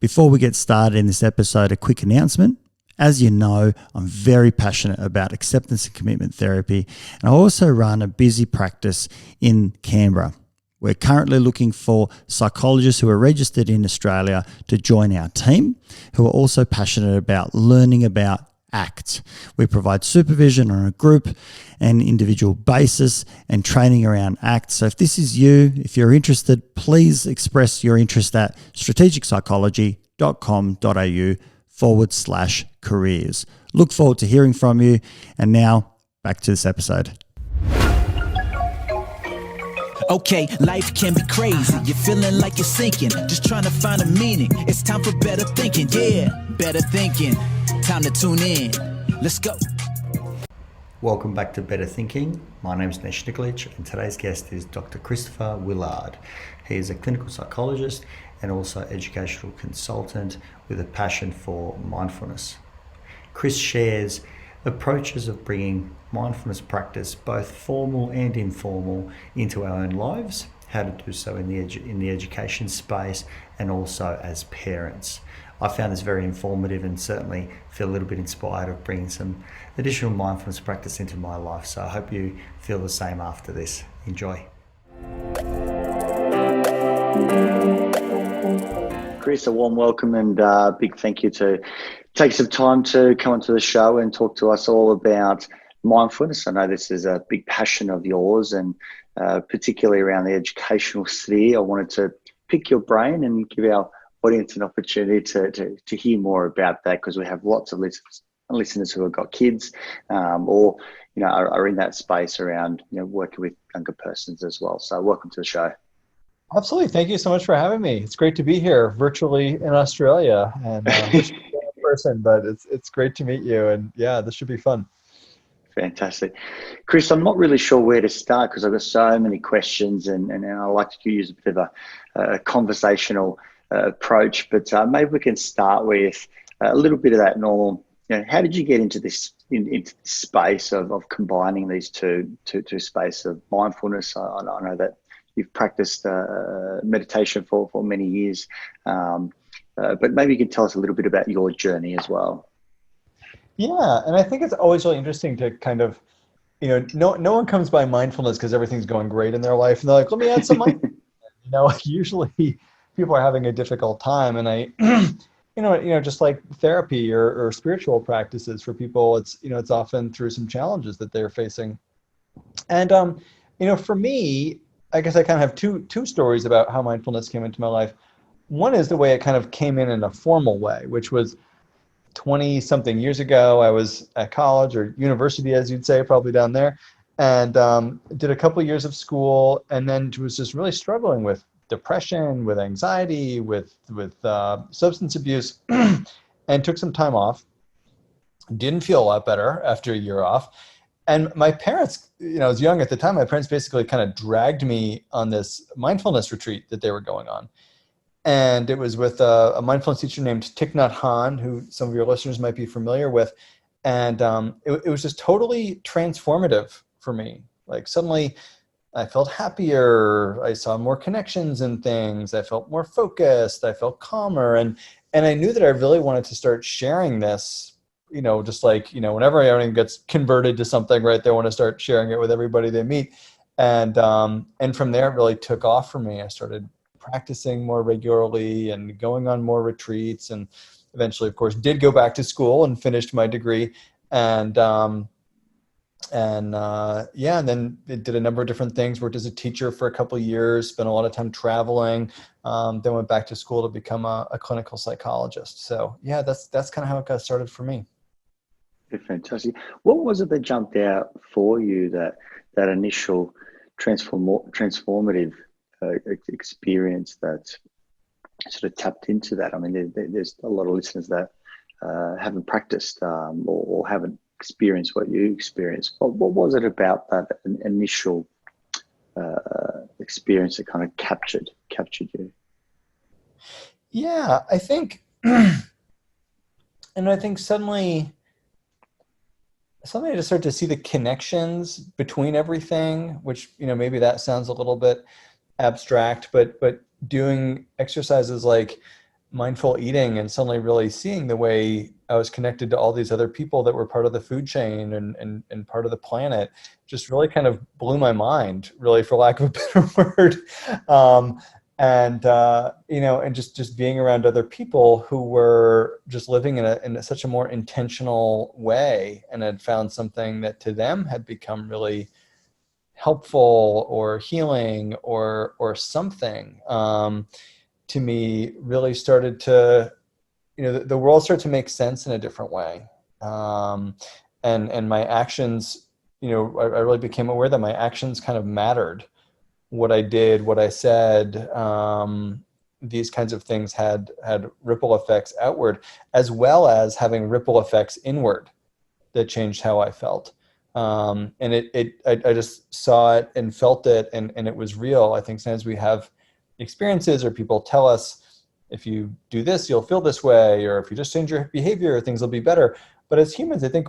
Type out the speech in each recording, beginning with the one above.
Before we get started in this episode, a quick announcement. As you know, I'm very passionate about acceptance and commitment therapy, and I also run a busy practice in Canberra. We're currently looking for psychologists who are registered in Australia to join our team, who are also passionate about learning about ACT. We provide supervision on a group and individual basis and training around ACT. So if this is you, if you're interested, please express your interest at strategicpsychology.com.au/careers. Look forward to hearing from you. And now back to this episode. Okay, life can be crazy. You're feeling like you're sinking, just trying to find a meaning. It's time for better thinking, yeah, better thinking. Time to tune in. Let's go. Welcome back to Better Thinking. My name is Nesh Nikolic, and today's guest is Dr. Christopher Willard. He is a clinical psychologist and also educational consultant with a passion for mindfulness. Chris shares approaches of bringing mindfulness practice, both formal and informal, into our own lives, how to do so in the education space and also as parents. I found this very informative and certainly feel a little bit inspired of bringing some additional mindfulness practice into my life. So I hope you feel the same after this. Enjoy. Chris, a warm welcome and big thank you to take some time to come onto the show and talk to us all about mindfulness. I know this is a big passion of yours, and particularly around the educational sphere. I wanted to pick your brain and give our audience an opportunity to hear more about that, because we have lots of listeners who have got kids or are in that space around working with younger persons as well. So welcome to the show. Absolutely. Thank you so much for having me. It's great to be here virtually in Australia and in person, but it's great to meet you. And yeah, this should be fun. Fantastic. Chris, I'm not really sure where to start because I've got so many questions and I like to use a bit of a conversational approach, but maybe we can start with a little bit of that normal. How did you get into this space of combining these two spaces of mindfulness? I know that you've practiced meditation for many years, but maybe you can tell us a little bit about your journey as well. Yeah, and I think it's always really interesting to kind of, no one comes by mindfulness because everything's going great in their life, and they're like, let me add some mindfulness. Usually people are having a difficult time, and I, just like therapy or spiritual practices for people, it's often through some challenges that they're facing. And, for me, I guess I kind of have two stories about how mindfulness came into my life. One is the way it kind of came in a formal way, which was 20-something years ago. I was at college or university, as you'd say, probably down there, and did a couple of years of school, and then was just really struggling with depression, with anxiety, with substance abuse, and took some time off. Didn't feel a lot better after a year off. And my parents, I was young at the time, my parents basically kind of dragged me on this mindfulness retreat that they were going on. And it was with a mindfulness teacher named Thich Nhat Hanh, who some of your listeners might be familiar with. And it was just totally transformative for me. Like suddenly I felt happier. I saw more connections in things. I felt more focused. I felt calmer. And I knew that I really wanted to start sharing this, just like, whenever anyone gets converted to something, right, they want to start sharing it with everybody they meet. And from there, it really took off for me. I started practicing more regularly and going on more retreats, and eventually, of course, did go back to school and finished my degree. And then did a number of different things, worked as a teacher for a couple of years, spent a lot of time traveling, then went back to school to become a clinical psychologist. So yeah, that's kind of how it got started for me. Fantastic. What was it that jumped out for you, that initial transformative experience that sort of tapped into that? I mean, there's a lot of listeners that haven't practiced or haven't experienced what you experienced. What was it about that initial experience that kind of captured you? Yeah, I think, suddenly I just started to see the connections between everything, which, maybe that sounds a little bit abstract, but doing exercises like mindful eating and suddenly really seeing the way I was connected to all these other people that were part of the food chain and part of the planet just really kind of blew my mind, really, for lack of a better word. And just being around other people who were just living in such a more intentional way and had found something that to them had become really helpful or healing or something, to me really started to, the world started to make sense in a different way. And my actions, I really became aware that my actions kind of mattered. What I did, what I said, these kinds of things had ripple effects outward, as well as having ripple effects inward that changed how I felt. And I just saw it and felt it, and it was real. I think sometimes we have experiences or people tell us, if you do this, you'll feel this way, or if you just change your behavior, things will be better. But as humans, I think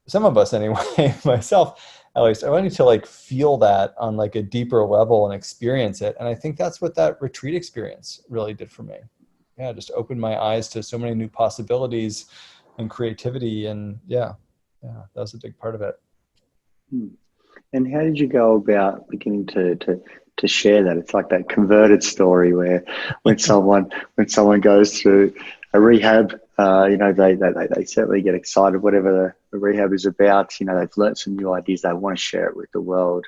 some of us anyway, myself at least, I wanted to like feel that on like a deeper level and experience it. And I think that's what that retreat experience really did for me. Yeah, just opened my eyes to so many new possibilities and creativity. And yeah, that was a big part of it. And how did you go about beginning to share that? It's like that converted story where when someone goes through a rehab, they certainly get excited, whatever the rehab is about. They've learned some new ideas. They want to share it with the world.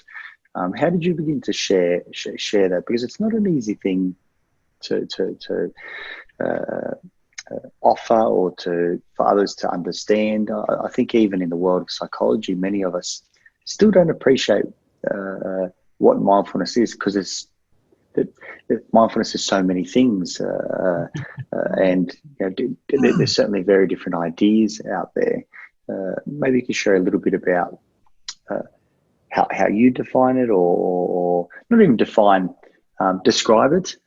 How did you begin to share that? Because it's not an easy thing to offer or for others to understand. I think even in the world of psychology, many of us still don't appreciate what mindfulness is, because mindfulness is so many things, and there's certainly very different ideas out there. Maybe you could share a little bit about how you define it, or not even define, describe it,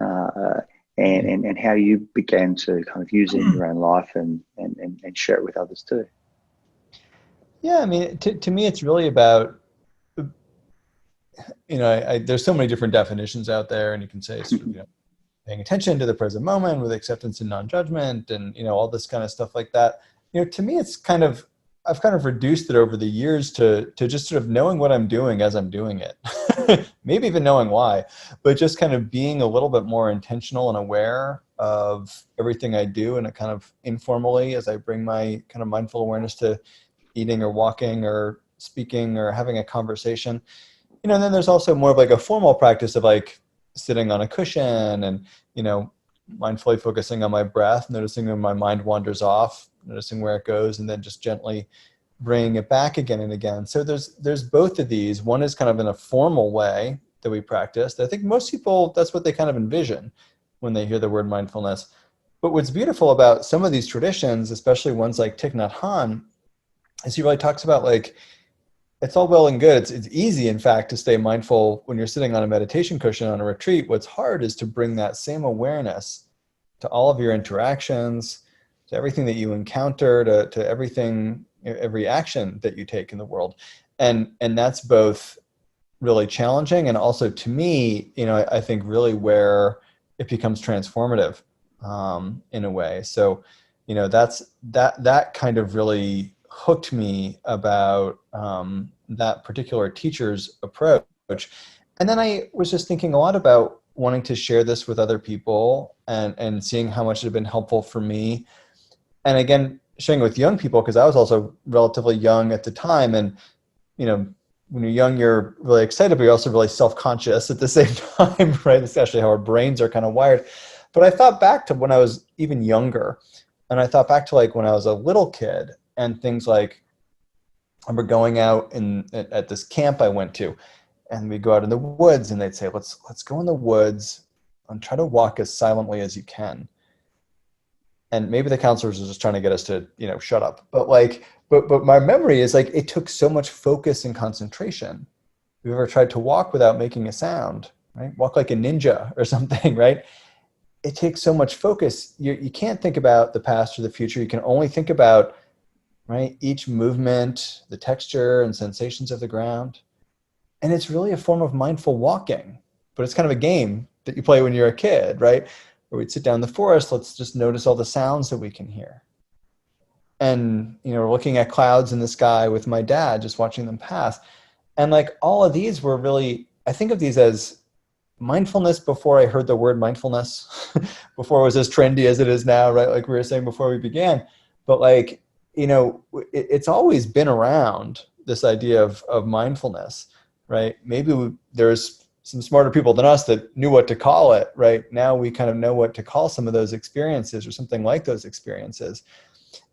and how you began to kind of use it in your own life and share it with others too. Yeah, I mean, to me, it's really about, there's so many different definitions out there, and you can say, paying attention to the present moment with acceptance and non-judgment, and, all this kind of stuff like that. To me, it's I've kind of reduced it over the years to just sort of knowing what I'm doing as I'm doing it. Maybe even knowing why, but just kind of being a little bit more intentional and aware of everything I do, and it kind of informally, as I bring my kind of mindful awareness to eating or walking or speaking or having a conversation. And then there's also more of like a formal practice of like sitting on a cushion and, mindfully focusing on my breath, noticing when my mind wanders off, noticing where it goes, and then just gently bringing it back again and again. So there's both of these. One is kind of in a formal way that we practice. I think most people, that's what they kind of envision when they hear the word mindfulness. But what's beautiful about some of these traditions, especially ones like Thich Nhat Hanh, is he really talks about like, it's all well and good. It's easy, in fact, to stay mindful when you're sitting on a meditation cushion on a retreat. What's hard is to bring that same awareness to all of your interactions, to everything that you encounter, to everything, every action that you take in the world. And that's both really challenging, and also, to me, I think really where it becomes transformative, in a way. So, that's that kind of really hooked me about that particular teacher's approach. And then I was just thinking a lot about wanting to share this with other people, and seeing how much it had been helpful for me. And again, sharing with young people, because I was also relatively young at the time. And, when you're young, you're really excited, but you're also really self-conscious at the same time, right? Especially how our brains are kind of wired. But I thought back to when I was even younger, and I thought back to like when I was a little kid, and things like, I remember going out at this camp I went to, and we go out in the woods, and they'd say, let's go in the woods and try to walk as silently as you can. And maybe the counselors are just trying to get us to, shut up. But my memory is like, it took so much focus and concentration. Have you ever tried to walk without making a sound, right? Walk like a ninja or something, right? It takes so much focus. You can't think about the past or the future. You can only think about, right, each movement, the texture and sensations of the ground. And it's really a form of mindful walking, but it's kind of a game that you play when you're a kid, right? or we'd sit down in the forest, let's just notice all the sounds that we can hear. And, looking at clouds in the sky with my dad, just watching them pass. And like all of these were really, I think of these as mindfulness before I heard the word mindfulness, before it was as trendy as it is now, right? Like we were saying before we began. But like, it's always been around, this idea of mindfulness, right? Maybe there's some smarter people than us that knew what to call it, right? Now we kind of know what to call some of those experiences or something like those experiences.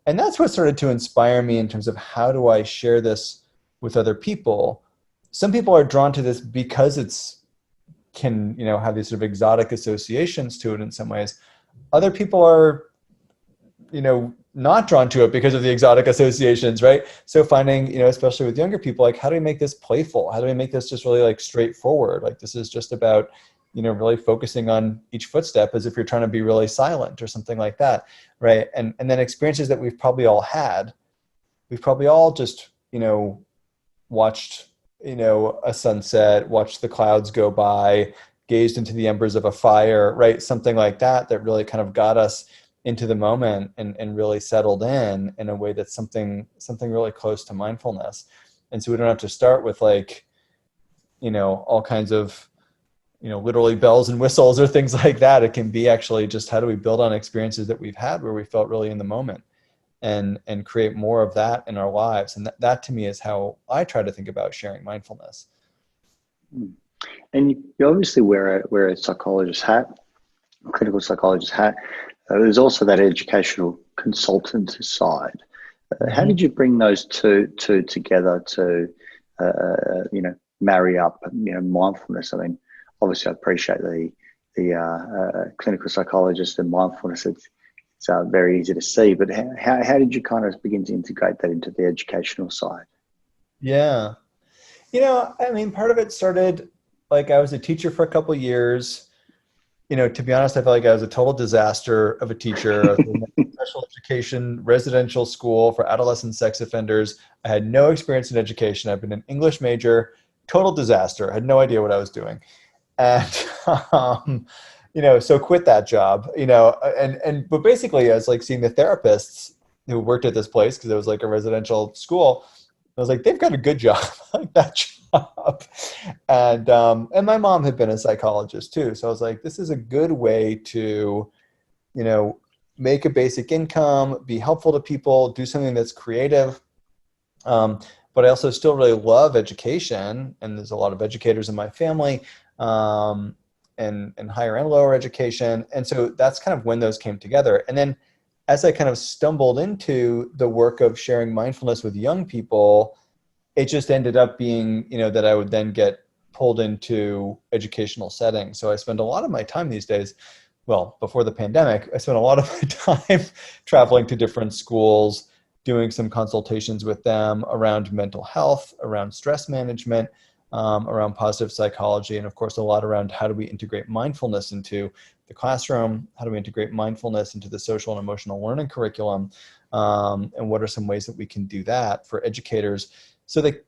And that's what started to inspire me in terms of how do I share this with other people. Some people are drawn to this because can have these sort of exotic associations to it in some ways. Other people are, not drawn to it because of the exotic associations, right? So finding, especially with younger people, like how do we make this playful? How do we make this just really like straightforward? Like this is just about, really focusing on each footstep as if you're trying to be really silent or something like that, right? And then experiences that we've probably all had. We've probably all just, watched, a sunset, watched the clouds go by, gazed into the embers of a fire, right? Something like that really kind of got us into the moment and really settled in a way that's something really close to mindfulness. And so we don't have to start with like, all kinds of, literally bells and whistles or things like that. It can be actually just how do we build on experiences that we've had where we felt really in the moment and create more of that in our lives. And that to me is how I try to think about sharing mindfulness. And you obviously wear a psychologist hat, a clinical psychologist hat. There's also that educational consultant side. How did you bring those two together to, marry up, mindfulness? I mean, obviously I appreciate the clinical psychologist and mindfulness. It's very easy to see, but how did you kind of begin to integrate that into the educational side? Yeah. Part of it started, like I was a teacher for a couple of years. To be honest, I felt like I was a total disaster of a teacher. I was in a special education residential school for adolescent sex offenders. I had no experience in education. I've been an English major, total disaster. I had no idea what I was doing. And, so quit that job, but basically I was like seeing the therapists who worked at this place because it was like a residential school. I was like, they've got a good job, like that job. And my mom had been a psychologist too. So I was like, this is a good way to, make a basic income, be helpful to people, do something that's creative. But I also still really love education. And there's a lot of educators in my family, and higher and lower education. And so that's kind of when those came together. And then as I kind of stumbled into the work of sharing mindfulness with young people, it just ended up being, that I would then get pulled into educational settings. So I spend a lot of my time these days, well, before the pandemic, I spent a lot of my time traveling to different schools, doing some consultations with them around mental health, around stress management, around positive psychology, and of course a lot around how do we integrate mindfulness into the classroom, how do we integrate mindfulness into the social and emotional learning curriculum, and what are some ways that we can do that for educators so that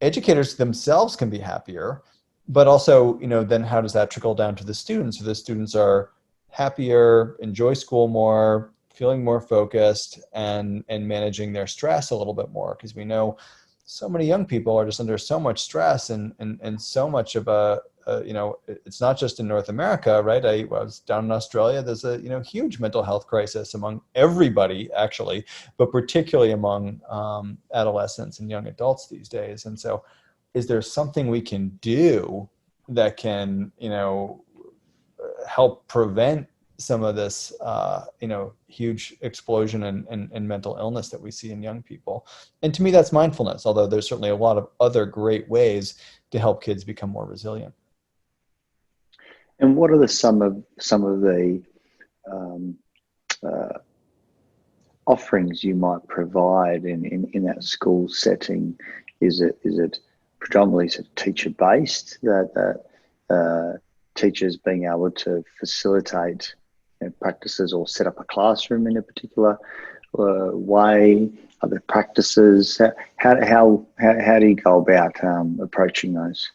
educators themselves can be happier, but also, then how does that trickle down to the students so the students are happier, enjoy school more, feeling more focused, and managing their stress a little bit more, because we know so many young people are just under so much stress and so much of it's not just in North America, right? I was down in Australia. There's a, huge mental health crisis among everybody actually, but particularly among adolescents and young adults these days. And so is there something we can do that can, help prevent some of this, huge explosion in mental illness that we see in young people? And to me, that's mindfulness, although there's certainly a lot of other great ways to help kids become more resilient. And what are some of the offerings you might provide in that school setting? Is it predominantly sort of teacher-based, that teachers being able to facilitate practices or set up a classroom in a particular way? Other practices? How do you go about approaching those?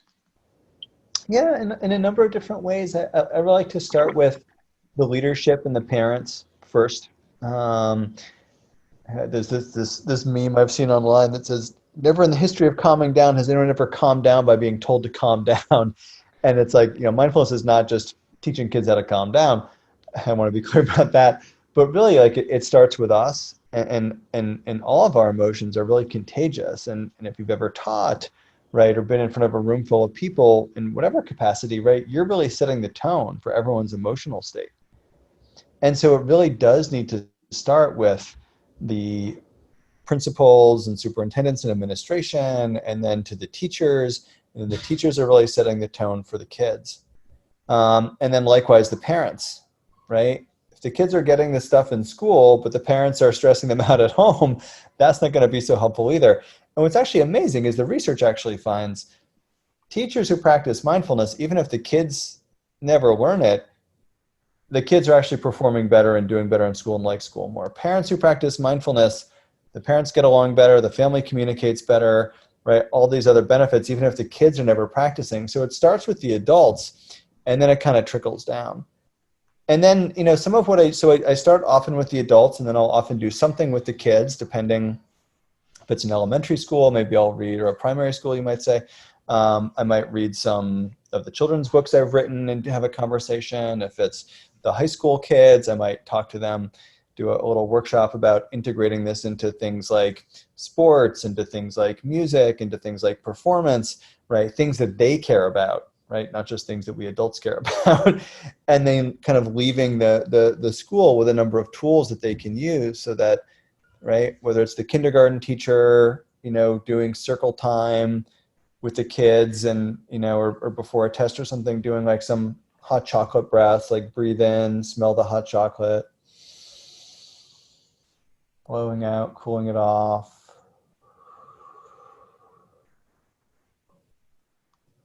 Yeah, in a number of different ways. I really like to start with, the leadership and the parents first. There's this meme I've seen online that says, "Never in the history of calming down has anyone ever calmed down by being told to calm down." And it's like, mindfulness is not just teaching kids how to calm down. I want to be clear about that. But really, like, it starts with us, and all of our emotions are really contagious. And if you've ever taught, right, or been in front of a room full of people in whatever capacity, right, you're really setting the tone for everyone's emotional state. And so it really does need to start with the principals and superintendents and administration, and then to the teachers. And the teachers are really setting the tone for the kids. And then likewise, the parents, right? If the kids are getting this stuff in school, but the parents are stressing them out at home, that's not going to be so helpful either. And what's actually amazing is the research actually finds teachers who practice mindfulness, even if the kids never learn it, the kids are actually performing better and doing better in school and like school more. Parents who practice mindfulness, the parents get along better, the family communicates better, right? All these other benefits, even if the kids are never practicing. So it starts with the adults, and then it kind of trickles down. And then, some of what I start often with the adults, and then I'll often do something with the kids, depending if it's an elementary school, maybe I'll read, or a primary school, you might say. I might read some of the children's books I've written and have a conversation. If it's the high school kids, I might talk to them, do a little workshop about integrating this into things like sports, into things like music, into things like performance, right? Things that they care about, right? Not just things that we adults care about. And then kind of leaving the school with a number of tools that they can use so that, right, whether it's the kindergarten teacher, doing circle time with the kids, and, or before a test or something, doing like some hot chocolate breaths, like breathe in, smell the hot chocolate, blowing out, cooling it off,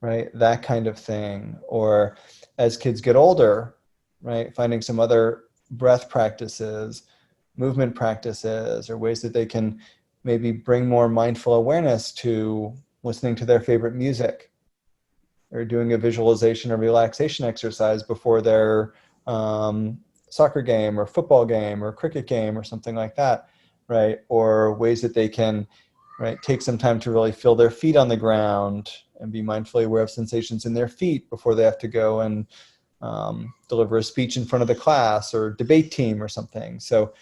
right? That kind of thing. Or as kids get older, right, finding some other breath practices, movement practices, or ways that they can maybe bring more mindful awareness to listening to their favorite music, or doing a visualization or relaxation exercise before their soccer game or football game or cricket game or something like that, right? Or ways that they can, right, take some time to really feel their feet on the ground and be mindfully aware of sensations in their feet before they have to go and deliver a speech in front of the class or debate team or something. So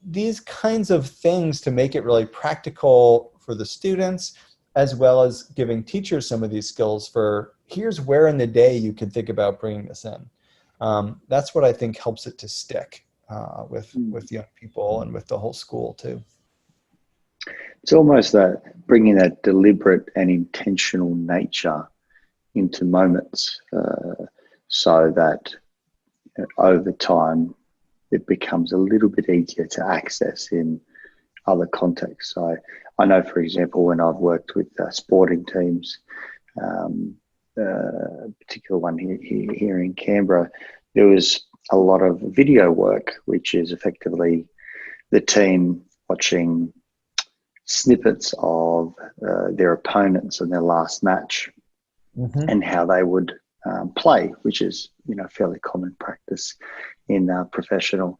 these kinds of things to make it really practical for the students, as well as giving teachers some of these skills for, here's where in the day you can think about bringing this in. That's what I think helps it to stick with young people and with the whole school too. It's almost that bringing that deliberate and intentional nature into moments, so that over time it becomes a little bit easier to access in other contexts. So I know, for example, when I've worked with sporting teams, a particular one here in Canberra, there was a lot of video work, which is effectively the team watching snippets of their opponents in their last match, and how they would play, which is, fairly common practice in professional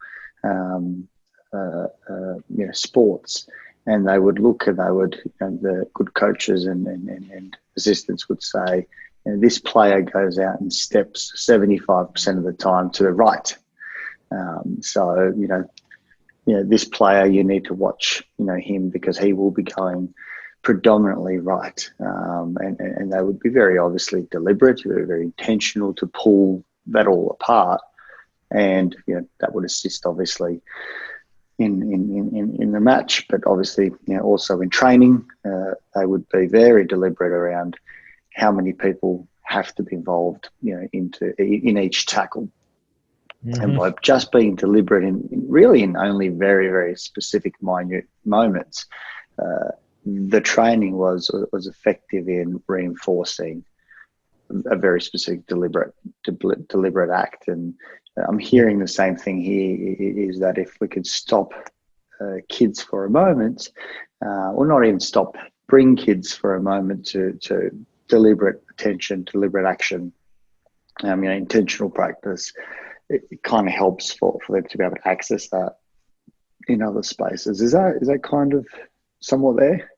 sports. And they would look, and they would, the good coaches and assistants would say, this player goes out and steps 75% of the time to the right. So, this player, you need to watch, him, because he will be going predominantly right. And they would be very obviously deliberate, very, very intentional to pull that all apart. And, that would assist obviously in the match, but obviously, also in training, they would be very deliberate around how many people have to be involved, in each tackle. And by just being deliberate in only very, very specific, minute moments, the training was effective in reinforcing a very specific, deliberate act. And I'm hearing the same thing here, is that if we could stop kids for a moment, or not even stop, bring kids for a moment to deliberate attention, deliberate action, intentional practice, it kind of helps for them to be able to access that in other spaces. Is that kind of somewhat there?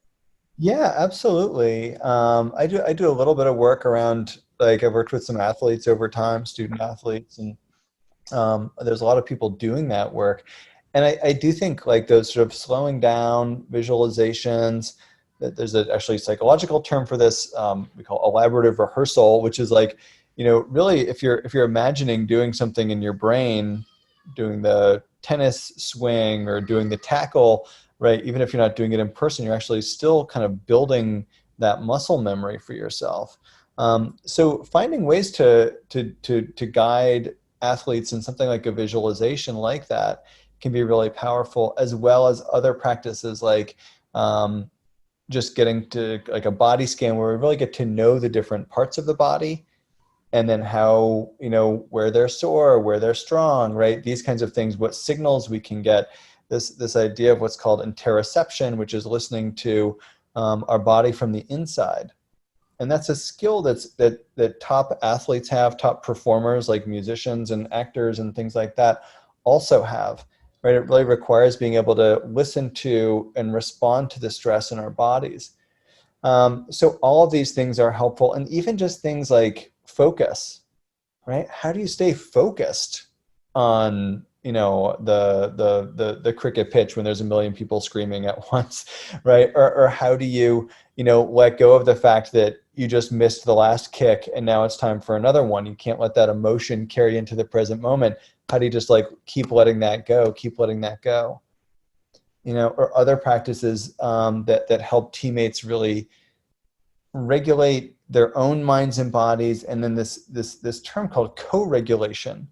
Yeah, absolutely. I do a little bit of work around, like, I've worked with some athletes over time, student athletes, and there's a lot of people doing that work. And I do think, like, those sort of slowing down visualizations, that there's actually psychological term for this, we call elaborative rehearsal, which is like, really, if you're imagining doing something in your brain, doing the tennis swing or doing the tackle, right? Even if you're not doing it in person, you're actually still kind of building that muscle memory for yourself. So finding ways to guide athletes in something like a visualization like that can be really powerful, as well as other practices like just getting to, like, a body scan where we really get to know the different parts of the body, and then how, where they're sore, where they're strong, right? These kinds of things, what signals we can get. This idea of what's called interoception, which is listening to our body from the inside. And that's a skill that top athletes have, top performers like musicians and actors and things like that also have, right? It really requires being able to listen to and respond to the stress in our bodies. So all of these things are helpful, and even just things like focus, right? How do you stay focused on, the cricket pitch when there's a million people screaming at once, right? Or how do you, let go of the fact that you just missed the last kick and now it's time for another one? You can't let that emotion carry into the present moment. How do you just, like, keep letting that go, or other practices that help teammates really regulate their own minds and bodies. And then this term called co-regulation,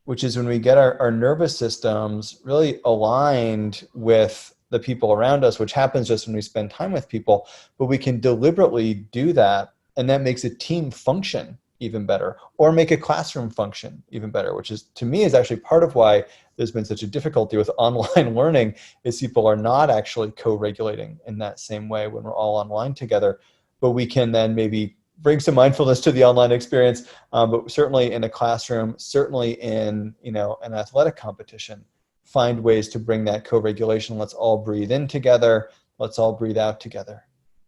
which is when we get our nervous systems really aligned with the people around us, which happens just when we spend time with people, but we can deliberately do that. And that makes a team function even better, or make a classroom function even better, which is, to me, is actually part of why there's been such a difficulty with online learning, is people are not actually co-regulating in that same way when we're all online together. But we can then maybe bring some mindfulness to the online experience, but certainly in a classroom, certainly in, an athletic competition, find ways to bring that co-regulation. Let's all breathe in together. Let's all breathe out together.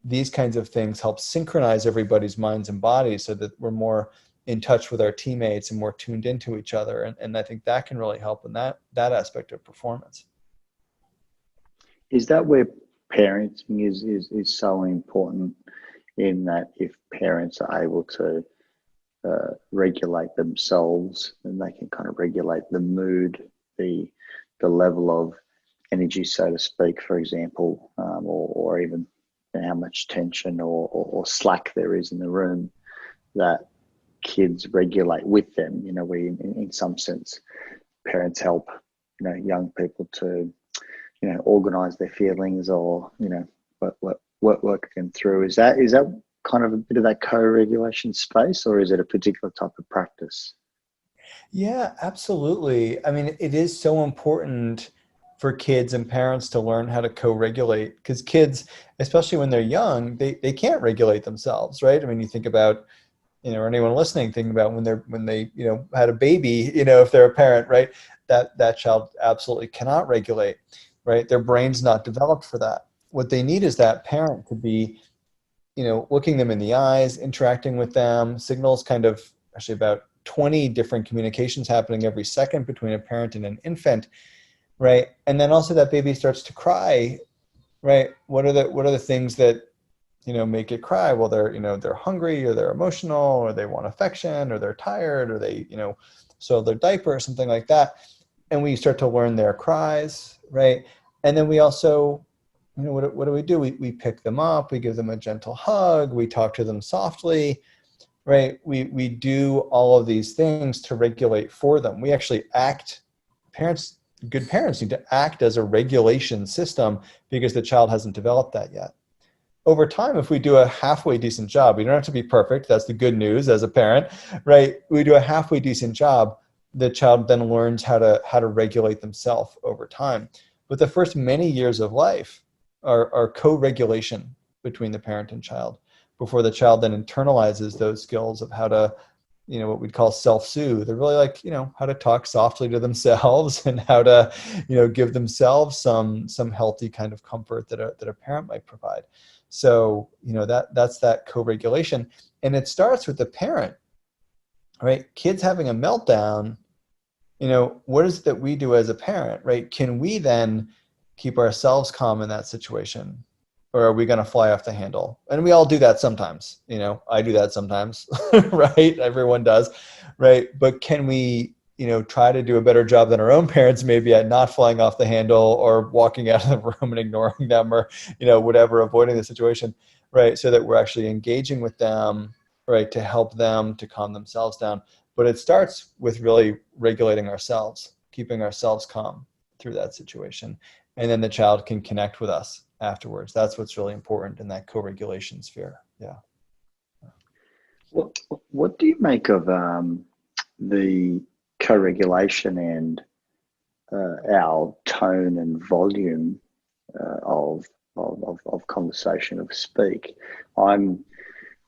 These kinds of things help synchronize everybody's minds and bodies so that we're more in touch with our teammates and more tuned into each other. And I think that can really help in that aspect of performance. Is that where parenting is so important, in that if parents are able to regulate themselves, then they can kind of regulate the mood, the level of energy, so to speak, for example, or even how much tension or slack there is in the room, that kids regulate with them. We, in some sense, parents help, young people to, organize their feelings, or, work them through. Is that kind of a bit of that co-regulation space, or is it a particular type of practice? Yeah, absolutely. I mean, it is so important for kids and parents to learn how to co-regulate, because kids, especially when they're young, they can't regulate themselves, right? I mean, you think about, or anyone listening, thinking about when they had a baby, if they're a parent, right? That child absolutely cannot regulate, right? Their brain's not developed for that. What they need is that parent to be, looking them in the eyes, interacting with them, signals, kind of actually about 20 different communications happening every second between a parent and an infant, right? And then also that baby starts to cry, right? What are the things that, make it cry? Well, they're hungry, or they're emotional, or they want affection, or they're tired, or they, so their diaper or something like that. And we start to learn their cries, right? And then we also, what do? We pick them up, we give them a gentle hug, we talk to them softly, right? We do all of these things to regulate for them. We actually good parents need to act as a regulation system, because the child hasn't developed that yet. Over time, if we do a halfway decent job, we don't have to be perfect. That's the good news as a parent, right? We do a halfway decent job, the child then learns how to regulate themselves over time. But the first many years of life are co-regulation between the parent and child, before the child then internalizes those skills of how to what we'd call self-soothe. They're really like, how to talk softly to themselves and how to, give themselves some healthy kind of comfort that a parent might provide. So, that's that co-regulation. And it starts with the parent, right? Kids having a meltdown, what is it that we do as a parent, right? Can we then keep ourselves calm in that situation? Or are we going to fly off the handle? And we all do that sometimes. I do that sometimes, right? Everyone does, right? But can we, try to do a better job than our own parents maybe at not flying off the handle or walking out of the room and ignoring them or, whatever, avoiding the situation, right? So that we're actually engaging with them, right? To help them to calm themselves down. But it starts with really regulating ourselves, keeping ourselves calm through that situation. And then the child can connect with us afterwards. That's what's really important in that co-regulation sphere. Yeah. What do you make of the co-regulation and our tone and volume of conversation, of speak? I'm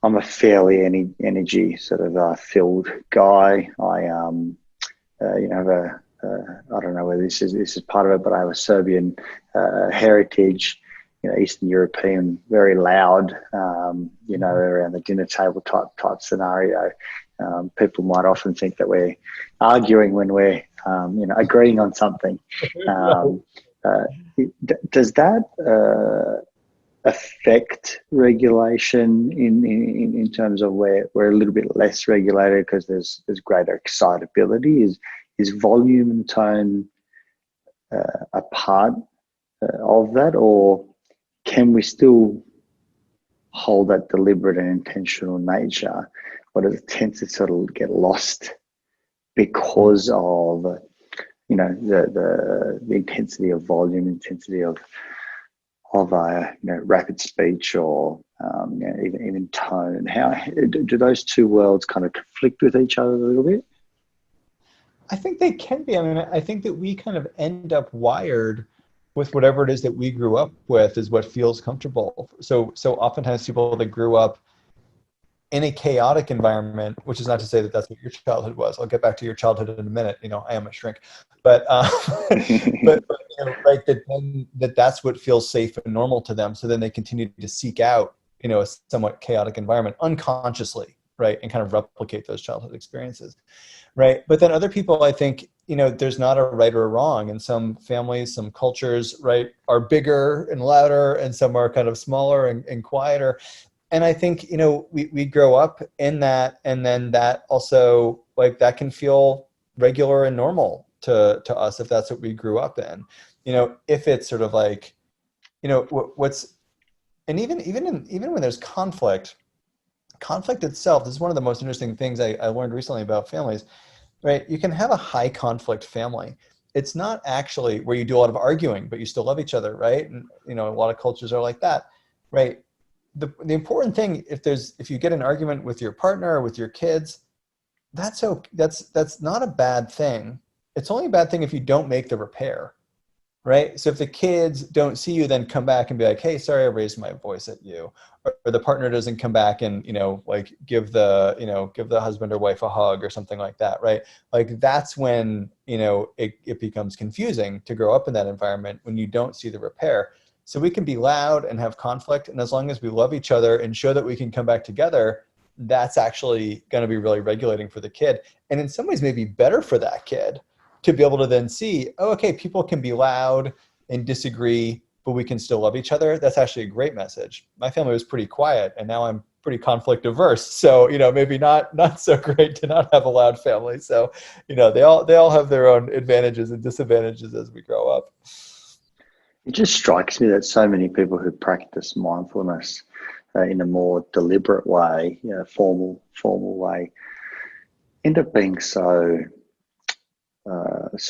a fairly energy sort of filled guy. I have a I don't know whether this is part of it, but I have a Serbian heritage, Eastern European, very loud, around the dinner table type scenario. People might often think that we're arguing when we're, agreeing on something. Does that affect regulation in terms of where we're a little bit less regulated because there's greater excitability? Is volume and tone a part of that, or can we still hold that deliberate and intentional nature, but it tends to sort of get lost because of the intensity of volume, intensity of rapid speech, or even tone? How do those two worlds kind of conflict with each other a little bit? I think they can be. I mean, I think that we kind of end up wired with whatever it is that we grew up with is what feels comfortable. So oftentimes people that grew up in a chaotic environment, which is not to say that that's what your childhood was. I'll get back to your childhood in a minute. I am a shrink, but right, that's what feels safe and normal to them. So then they continue to seek out, a somewhat chaotic environment unconsciously, right, and kind of replicate those childhood experiences, right? But then other people, I think, there's not a right or a wrong. And some families, some cultures, right, are bigger and louder, and some are kind of smaller and quieter. And I think, we grow up in that, and then that also, like, that can feel regular and normal to us if that's what we grew up in. If it's sort of like, and even when there's conflict itself, this is one of the most interesting things I learned recently about families, right? You can have a high conflict family. It's not actually where you do a lot of arguing, but you still love each other, right? And, a lot of cultures are like that, right? The important thing, if you get an argument with your partner or with your kids, that's not a bad thing. It's only a bad thing if you don't make the repair, right? So if the kids don't see you then come back and be like, hey, sorry, I raised my voice at you, or the partner doesn't come back and, like give the husband or wife a hug or something like that, right? Like that's when, it becomes confusing to grow up in that environment when you don't see the repair. So we can be loud and have conflict, and as long as we love each other and show that we can come back together, that's actually going to be really regulating for the kid. And in some ways, maybe better for that kid to be able to then see, oh, okay, people can be loud and disagree, but we can still love each other. That's actually a great message. My family was pretty quiet, and now I'm pretty conflict averse. So, maybe not so great to not have a loud family. So, they all have their own advantages and disadvantages as we grow up. It just strikes me that so many people who practice mindfulness in a more deliberate way, formal way, end up being so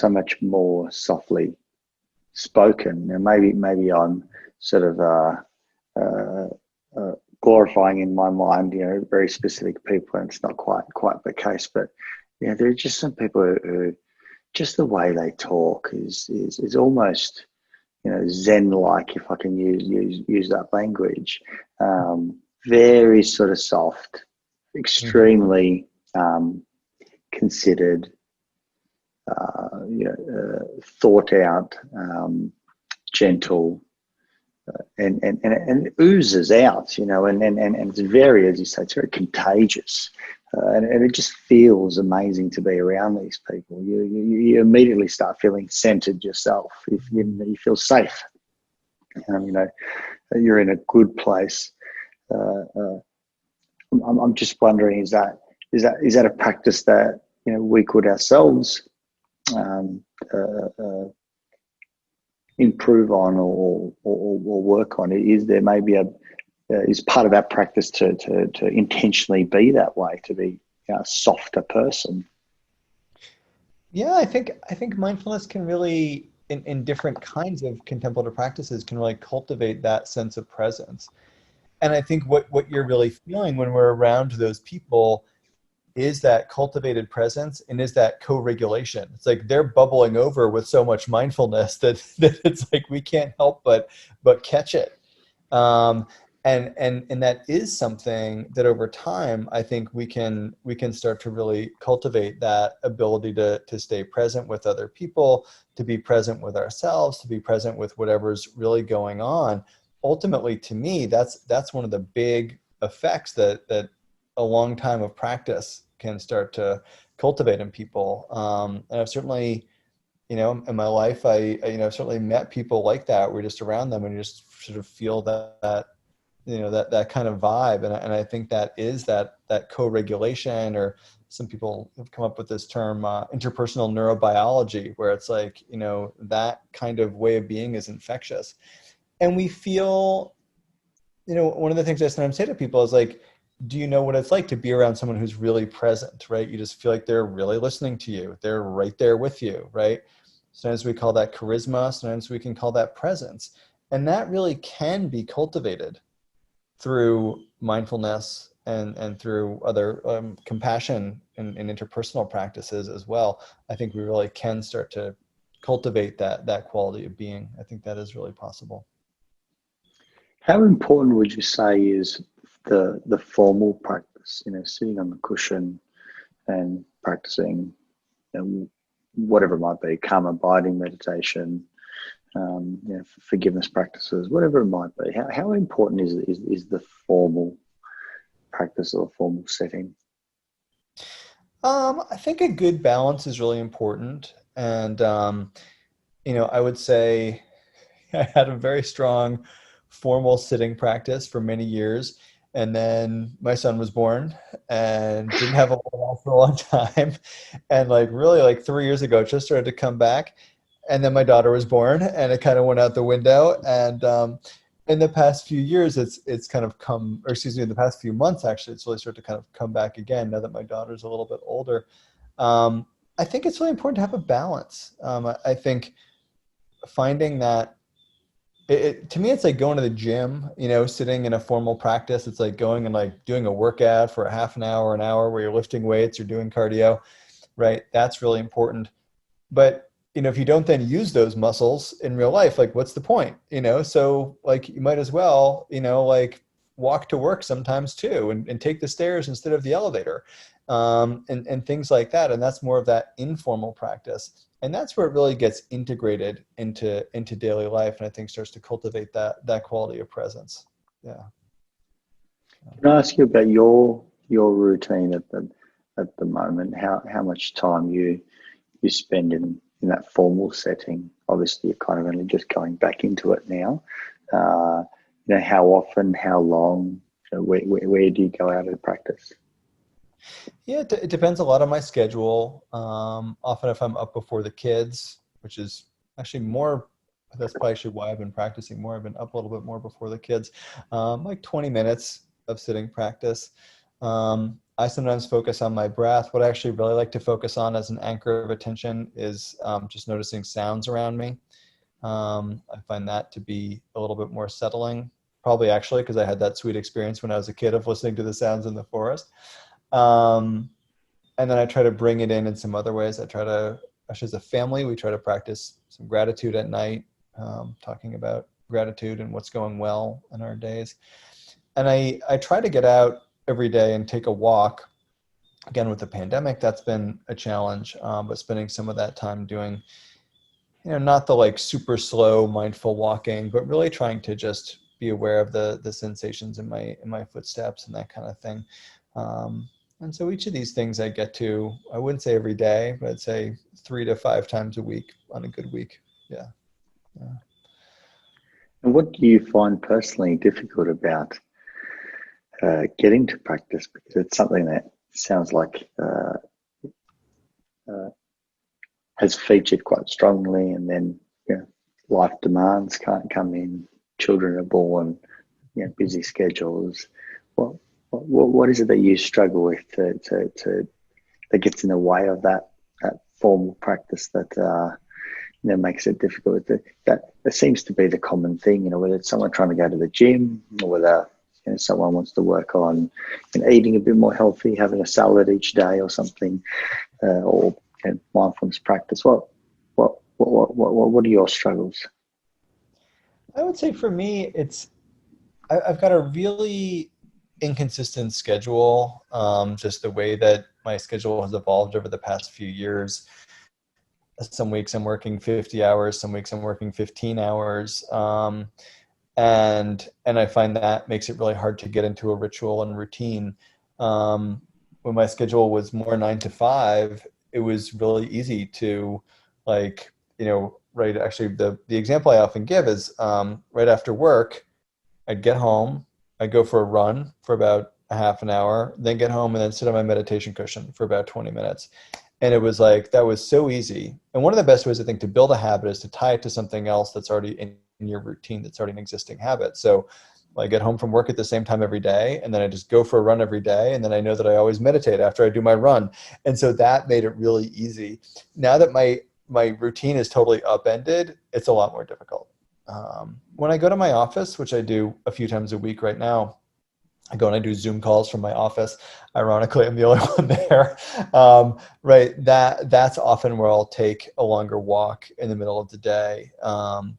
much more softly spoken. And maybe I'm sort of glorifying in my mind, very specific people, and it's not quite the case. But there are just some people who just the way they talk is almost Zen-like, if I can use that language. Very sort of soft, extremely considered, thought out, gentle, and it oozes out, and it's very, as you say, it's very contagious, and it just feels amazing to be around these people. You immediately start feeling centered yourself. You feel safe. You're in a good place. I'm just wondering, is that a practice that we could ourselves improve on or work on? Is there maybe is part of that practice to intentionally be that way, to be a softer person? Yeah, I think mindfulness can really, in different kinds of contemplative practices, can really cultivate that sense of presence. And I think what you're really feeling when we're around those people is that cultivated presence and is that co-regulation. It's like they're bubbling over with so much mindfulness that it's like we can't help but catch it. And that is something that over time, I think we can start to really cultivate that ability to stay present with other people, to be present with ourselves, to be present with whatever's really going on. Ultimately, to me, that's one of the big effects that a long time of practice can start to cultivate in people. And I've certainly, in my life, I've certainly met people like that. We're just around them and you just sort of feel that kind of vibe. And I think that is that co-regulation, or some people have come up with this term, interpersonal neurobiology, where it's like, that kind of way of being is infectious. And we feel, one of the things I sometimes say to people is like, do you know what it's like to be around someone who's really present, right? You just feel like they're really listening to you. They're right there with you, right? Sometimes we call that charisma. Sometimes we can call that presence. And that really can be cultivated through mindfulness and through other compassion and interpersonal practices as well. I think we really can start to cultivate that quality of being. I think that is really possible. How important would you say is the formal practice, sitting on the cushion and practicing, whatever it might be, calm abiding meditation, forgiveness practices, whatever it might be? How important is the formal practice or formal setting? I think a good balance is really important. And, I would say I had a very strong formal sitting practice for many years. And then my son was born and didn't have a while for a long time. And really 3 years ago, it just started to come back. And then my daughter was born and it kind of went out the window. And in the past few years, it's kind of come, or excuse me, in the past few months, actually, it's really started to kind of come back again now that my daughter's a little bit older. I think it's really important to have a balance. I think finding that, to me, it's like going to the gym, sitting in a formal practice. It's like going and doing a workout for a half an hour where you're lifting weights or doing cardio, right? That's really important. But, if you don't then use those muscles in real life, what's the point? So you might as well, walk to work sometimes too, and take the stairs instead of the elevator, and things like that. And that's more of that informal practice. And that's where it really gets integrated into daily life, and I think starts to cultivate that quality of presence. Yeah. Can I ask you about your routine at the moment? How much time you spend in that formal setting? Obviously, you're kind of only just going back into it now. How often? How long? Where do you go out of practice? Yeah, it depends a lot on my schedule. Often if I'm up before the kids, which is actually more, that's probably actually why I've been practicing more. I've been up a little bit more before the kids, 20 minutes of sitting practice. I sometimes focus on my breath. What I actually really like to focus on as an anchor of attention is just noticing sounds around me. I find that to be a little bit more settling, probably actually because I had that sweet experience when I was a kid of listening to the sounds in the forest. And then I try to bring it in some other ways. Actually as a family, we try to practice some gratitude at night, talking about gratitude and what's going well in our days. And I try to get out every day and take a walk. again, with the pandemic, that's been a challenge, but spending some of that time doing, not the like super slow mindful walking, but really trying to just be aware of the sensations in my footsteps and that kind of thing. And so each of these things I get to, I wouldn't say every day, but I'd say 3 to 5 times a week on a good week. Yeah. And what do you find personally difficult about getting to practice? Because it's something that sounds like has featured quite strongly, and then life demands can't come in, children are born, busy schedules. What is it that you struggle with that gets in the way of that formal practice that makes it difficult? That seems to be the common thing, whether it's someone trying to go to the gym, or whether someone wants to work on eating a bit more healthy, having a salad each day or something, or mindfulness practice. What are your struggles? I would say for me, I've got a really inconsistent schedule, just the way that my schedule has evolved over the past few years. Some weeks I'm working 50 hours, some weeks I'm working 15 hours. And I find that makes it really hard to get into a ritual and routine. When my schedule was more 9 to 5, it was really easy to right. Actually, the example I often give is right after work, I'd get home, I'd go for a run for about a half an hour, then get home and then sit on my meditation cushion for about 20 minutes. And it was like, that was so easy. And one of the best ways I think to build a habit is to tie it to something else that's already in your routine, that's already an existing habit. So I get home from work at the same time every day, and then I just go for a run every day. And then I know that I always meditate after I do my run. And so that made it really easy. Now that my routine is totally upended, it's a lot more difficult. When I go to my office, which I do a few times a week right now, I go and I do Zoom calls from my office. Ironically, I'm the only one there. Right. That's often where I'll take a longer walk in the middle of the day,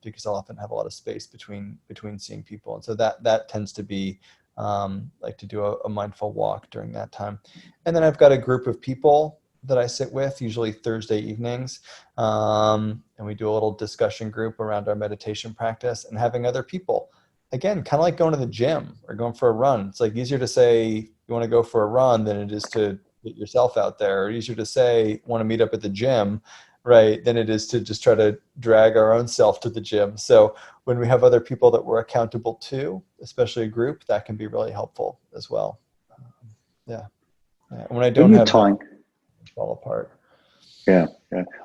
because I'll often have a lot of space between seeing people. And so that tends to be like to do a mindful walk during that time. And then I've got a group of people that I sit with, usually Thursday evenings. And we do a little discussion group around our meditation practice, and having other people. Again, kind of like going to the gym or going for a run. It's like easier to say you want to go for a run than it is to get yourself out there, or easier to say want to meet up at the gym, right, than it is to just try to drag our own self to the gym. So when we have other people that we're accountable to, especially a group, that can be really helpful as well. Yeah. When I don't have that, fall apart. Yeah.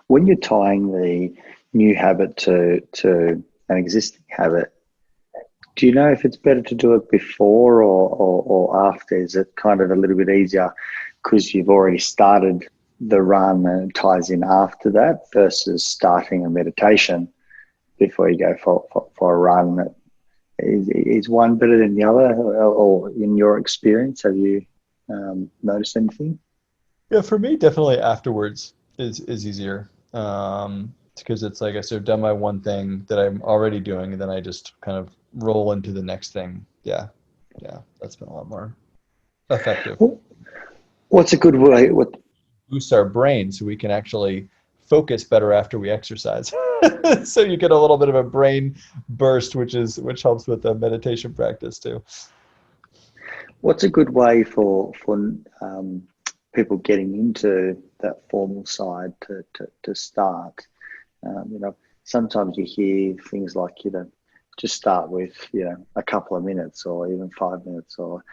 When you're tying the new habit to an existing habit, do you know if it's better to do it before or after? Is it kind of a little bit easier because you've already started the run and it ties in after that, versus starting a meditation before you go for a run? Is one better than the other, or in your experience, have you noticed anything? Yeah, for me, definitely afterwards is easier. Because it's like I sort of done my one thing that I'm already doing, and then I just kind of roll into the next thing. Yeah, that's been a lot more effective. What's a good way? Boosts our brain so we can actually focus better after we exercise. So you get a little bit of a brain burst, which helps with the meditation practice too. What's a good way for people getting into that formal side to start? Sometimes you hear things like, just start with, a couple of minutes or even 5 minutes, or,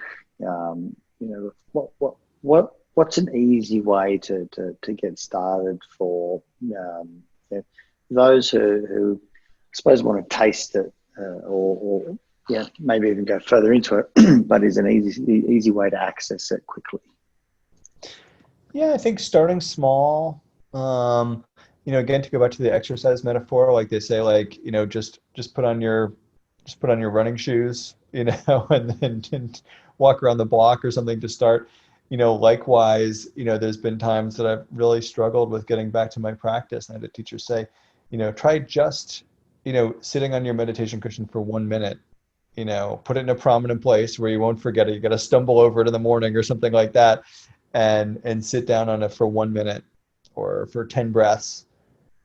what's an easy way to get started for those who I suppose want to taste it, or maybe even go further into it, but is an easy way to access it quickly? Yeah, I think starting small, again, to go back to the exercise metaphor, like they say, just put on your running shoes, and then walk around the block or something to start. Likewise, there's been times that I've really struggled with getting back to my practice, and I had a teacher say, try just, sitting on your meditation cushion for 1 minute, put it in a prominent place where you won't forget it. You got to stumble over it in the morning or something like that. and sit down on it for 1 minute or for 10 breaths,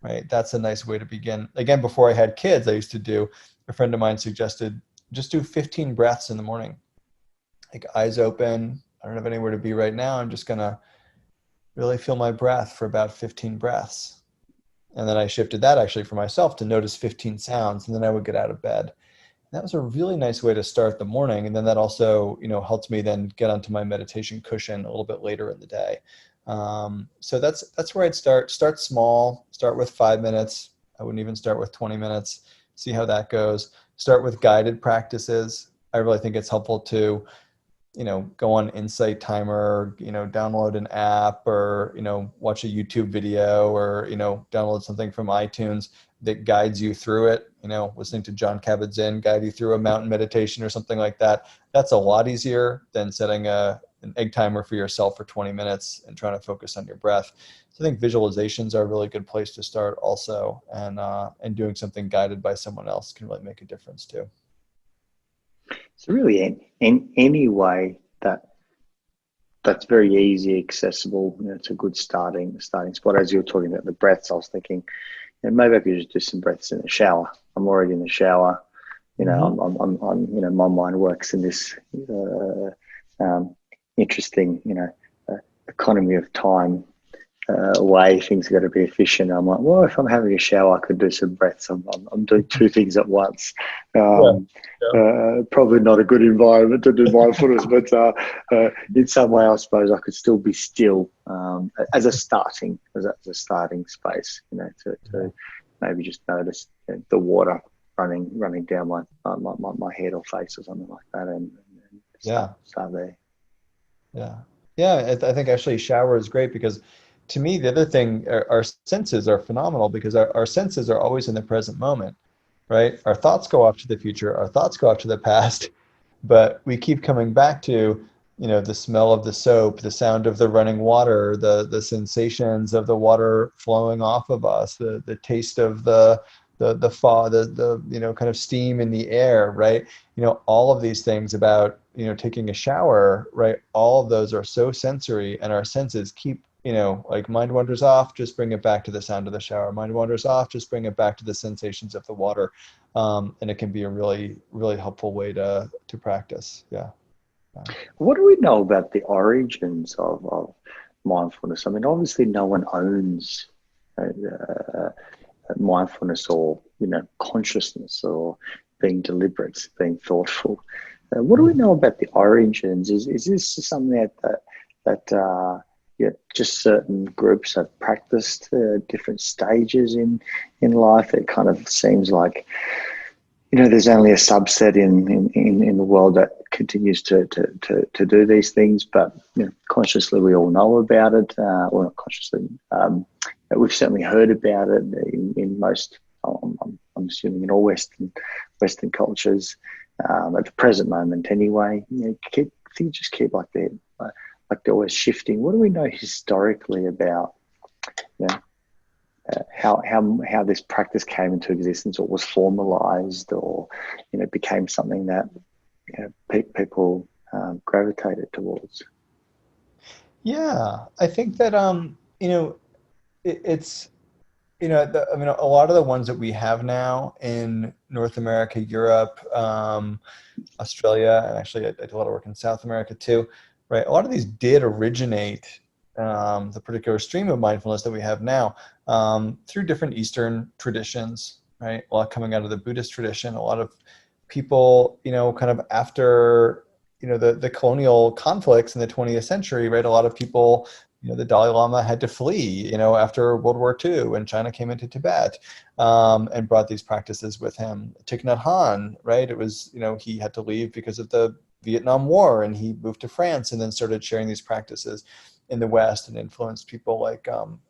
right? That's a nice way to begin. Again, before I had kids, a friend of mine suggested just do 15 breaths in the morning. Like eyes open. I don't have anywhere to be right now. I'm just going to really feel my breath for about 15 breaths. And then I shifted that actually for myself to notice 15 sounds, and then I would get out of bed. That was a really nice way to start the morning. And then that also, helped me then get onto my meditation cushion a little bit later in the day. So that's where I'd start. Start small, start with 5 minutes. I wouldn't even start with 20 minutes, see how that goes. Start with guided practices. I really think it's helpful to, go on Insight Timer, download an app or, watch a YouTube video or, download something from iTunes that guides you through it. Listening to Jon Kabat-Zinn guide you through a mountain meditation or something like that. That's a lot easier than setting an egg timer for yourself for 20 minutes and trying to focus on your breath. So I think visualizations are a really good place to start also, and doing something guided by someone else can really make a difference too. So really, in any way that's very easy, accessible, it's a good starting spot. As you were talking about the breaths, I was thinking, maybe I could just do some breaths in the shower. I'm already in the shower. I'm my mind works in this interesting, economy of time way. Things got to be efficient. I'm like, well, if I'm having a shower, I could do some breaths. I'm doing two things at once. Probably not a good environment to do mindfulness, but in some way, I suppose I could still be still as a starting space. To maybe just notice the water running down my head or face or something like that, and start there. I think actually shower is great because, to me, the other thing, our senses are phenomenal because our senses are always in the present moment, right? Our thoughts go off to the future, our thoughts go off to the past, but we keep coming back to, the smell of the soap, the sound of the running water, the sensations of the water flowing off of us, the taste of the fog, the kind of steam in the air, right? All of these things about, taking a shower, right? All of those are so sensory, and our senses keep, like mind wanders off, just bring it back to the sound of the shower. Mind wanders off, just bring it back to the sensations of the water. And it can be a really, really helpful way to practice. Yeah. What do we know about the origins of mindfulness? I mean, obviously no one owns mindfulness or, consciousness or being deliberate, being thoughtful. What do we know about the origins? Is this something that just certain groups have practiced different stages in life? It kind of seems like, there's only a subset in the world that continues to do these things, but consciously we all know about it. Well, not consciously, we've certainly heard about it in most. I'm assuming in all Western cultures at the present moment, anyway. Things just keep like they're always shifting. What do we know historically about how this practice came into existence, or was formalized, or became something that people gravitated towards? Yeah, I think that it's a lot of the ones that we have now in North America, Europe, Australia, and actually I did a lot of work in South America too, right? A lot of these did originate the particular stream of mindfulness that we have now through different Eastern traditions, right? A lot coming out of the Buddhist tradition. A lot of people, kind of after, the colonial conflicts in the 20th century, right? A lot of people, the Dalai Lama had to flee, after World War II, and China came into Tibet and brought these practices with him. Thich Nhat Hanh, right? It was, he had to leave because of the Vietnam War, and he moved to France and then started sharing these practices in the West and influenced people like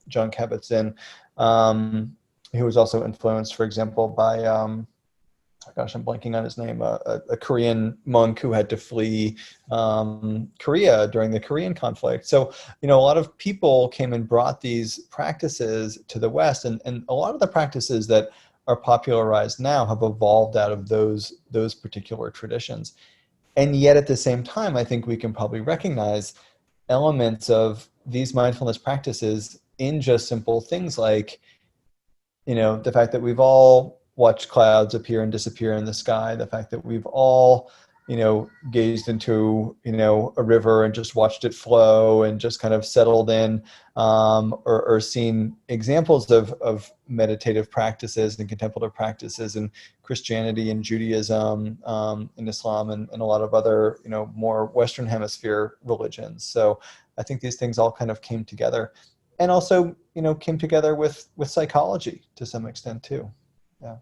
Jon Kabat-Zinn, who was also influenced, for example, by, I'm blanking on his name, a Korean monk who had to flee Korea during the Korean conflict. So, a lot of people came and brought these practices to the West, and a lot of the practices that are popularized now have evolved out of those particular traditions. And yet at the same time, I think we can probably recognize elements of these mindfulness practices in just simple things like, the fact that we've all watched clouds appear and disappear in the sky, the fact that we've all, gazed into, a river and just watched it flow and just kind of settled in, or seen examples of meditative practices and contemplative practices in Christianity and Judaism, in Islam and a lot of other, more Western Hemisphere religions. So I think these things all kind of came together, and also, came together with psychology to some extent too. Yeah.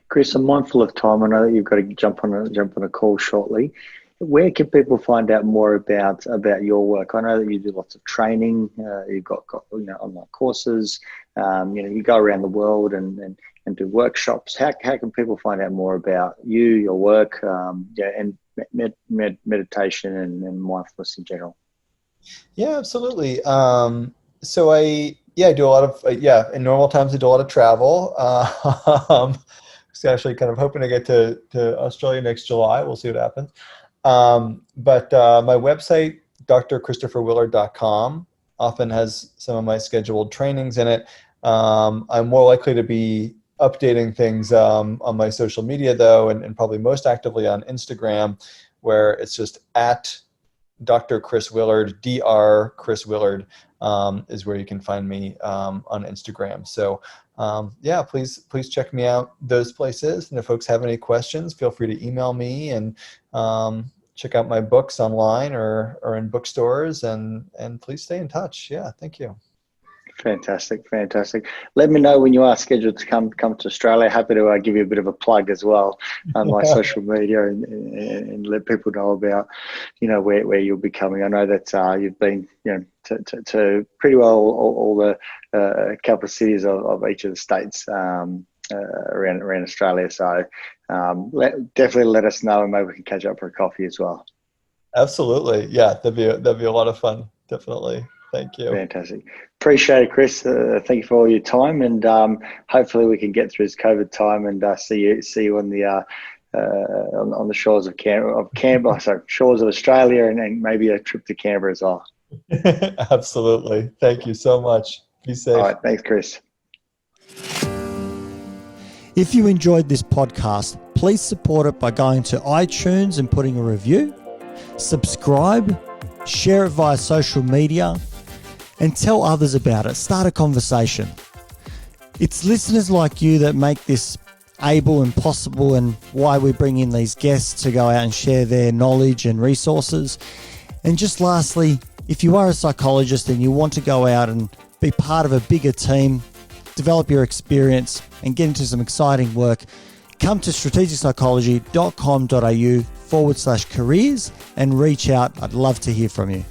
Chris, I'm mindful of time. I know that you've got to jump on a call shortly. Where can people find out more about your work? I know that you do lots of training. You've got online courses. You go around the world and do workshops. How can people find out more about you, your work, and meditation and mindfulness in general? Yeah, absolutely. So I do a lot of, in normal times I do a lot of travel. Actually kind of hoping to get to Australia next July. We'll see what happens. But my website, drchristopherwillard.com, often has some of my scheduled trainings in it. I'm more likely to be updating things on my social media though, and probably most actively on Instagram, where it's just at Dr. Chris Willard, Dr. Chris Willard, is where you can find me on Instagram. So please check me out those places. And if folks have any questions, feel free to email me, and check out my books online or in bookstores, and please stay in touch. Yeah, thank you. Fantastic. Let me know when you are scheduled to come to Australia. Happy to give you a bit of a plug as well on my social media, and let people know about where you'll be coming. I know that you've been to pretty well all the couple of cities of each of the states around Australia. So definitely let us know, and maybe we can catch up for a coffee as well. Absolutely, yeah, that'd be a lot of fun. Definitely. Thank you. Fantastic. Appreciate it, Chris. Thank you for all your time, and hopefully we can get through this COVID time and see you on the shores of Canberra, shores of Australia, and maybe a trip to Canberra as well. Absolutely. Thank you so much. Be safe. All right. Thanks, Chris. If you enjoyed this podcast, please support it by going to iTunes and putting a review, subscribe, share it via social media, and tell others about it. Start a conversation. It's listeners like you that make this able and possible, and why we bring in these guests to go out and share their knowledge and resources. And just lastly, if you are a psychologist and you want to go out and be part of a bigger team, develop your experience and get into some exciting work, come to strategicpsychology.com.au/careers and reach out. I'd love to hear from you.